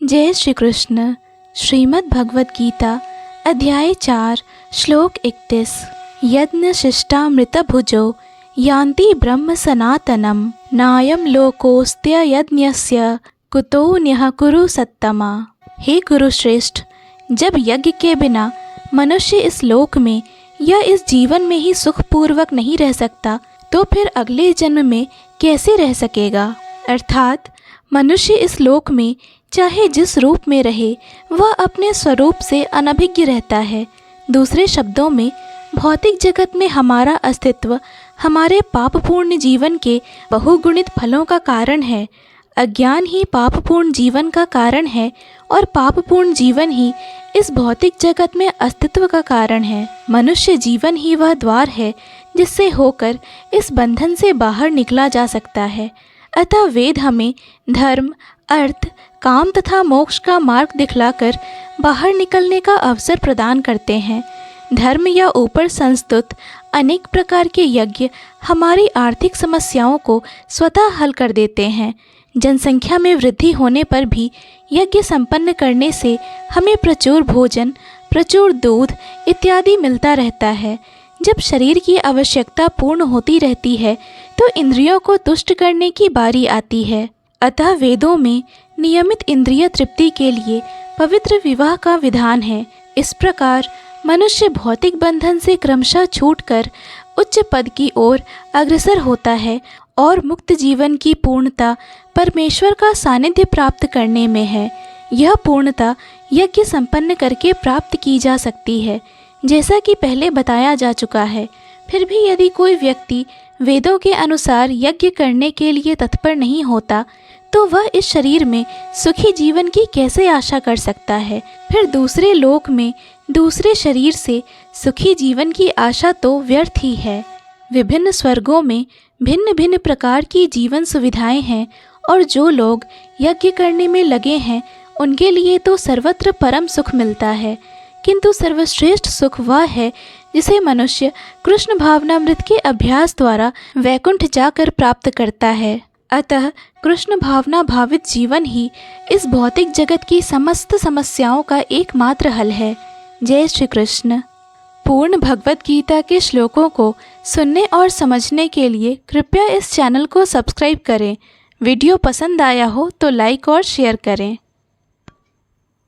जय श्री कृष्ण। श्रीमद् भगवद गीता अध्याय 4 श्लोक 31। यज्ञ शिष्टामृत भुजो यान्ति ब्रह्म सनातनम नायम लोकोस्त्य यज्ञस्य कुतोन्यः कुरु सत्तमा। हे गुरु श्रेष्ठ, जब यज्ञ के बिना मनुष्य इस लोक में या इस जीवन में ही सुखपूर्वक नहीं रह सकता तो फिर अगले जन्म में कैसे रह सकेगा। अर्थात मनुष्य इस लोक में चाहे जिस रूप में रहे वह अपने स्वरूप से अनभिज्ञ रहता है। दूसरे शब्दों में भौतिक जगत में हमारा अस्तित्व हमारे पापपूर्ण जीवन के बहुगुणित फलों का कारण है। अज्ञान ही पापपूर्ण जीवन का कारण है और पापपूर्ण जीवन ही इस भौतिक जगत में अस्तित्व का कारण है। मनुष्य जीवन ही वह द्वार है जिससे होकर इस बंधन से बाहर निकला जा सकता है। अतः वेद हमें धर्म, अर्थ, काम तथा मोक्ष का मार्ग दिखलाकर बाहर निकलने का अवसर प्रदान करते हैं। धर्म या ऊपर संस्तुत अनेक प्रकार के यज्ञ हमारी आर्थिक समस्याओं को स्वतः हल कर देते हैं। जनसंख्या में वृद्धि होने पर भी यज्ञ संपन्न करने से हमें प्रचुर भोजन, प्रचुर दूध इत्यादि मिलता रहता है। जब शरीर की आवश्यकता पूर्ण होती रहती है तो इंद्रियों को तुष्ट करने की बारी आती है। अतः वेदों में नियमित इंद्रिय तृप्ति के लिए पवित्र विवाह का विधान है। इस प्रकार मनुष्य भौतिक बंधन से क्रमशः छूटकर उच्च पद की ओर अग्रसर होता है और मुक्त जीवन की पूर्णता परमेश्वर का सानिध्य प्राप्त करने में है। यह पूर्णता यज्ञ संपन्न करके प्राप्त की जा सकती है, जैसा कि पहले बताया जा चुका है। फिर भी यदि कोई व्यक्ति वेदों के अनुसार यज्ञ करने के लिए तत्पर नहीं होता तो वह इस शरीर में सुखी जीवन की कैसे आशा कर सकता है। फिर दूसरे लोक में दूसरे शरीर से सुखी जीवन की आशा तो व्यर्थ ही है। विभिन्न स्वर्गों में भिन्न भिन्न प्रकार की जीवन सुविधाएं हैं और जो लोग यज्ञ करने में लगे हैं उनके लिए तो सर्वत्र परम सुख मिलता है। किंतु सर्वश्रेष्ठ सुख वह है जिसे मनुष्य कृष्ण भावनामृत के अभ्यास द्वारा वैकुंठ जाकर प्राप्त करता है। अतः कृष्ण भावना भावित जीवन ही इस भौतिक जगत की समस्त समस्याओं का एकमात्र हल है। जय श्री कृष्ण। पूर्ण भगवद गीता के श्लोकों को सुनने और समझने के लिए कृपया इस चैनल को सब्सक्राइब करें। वीडियो पसंद आया हो तो लाइक और शेयर करें।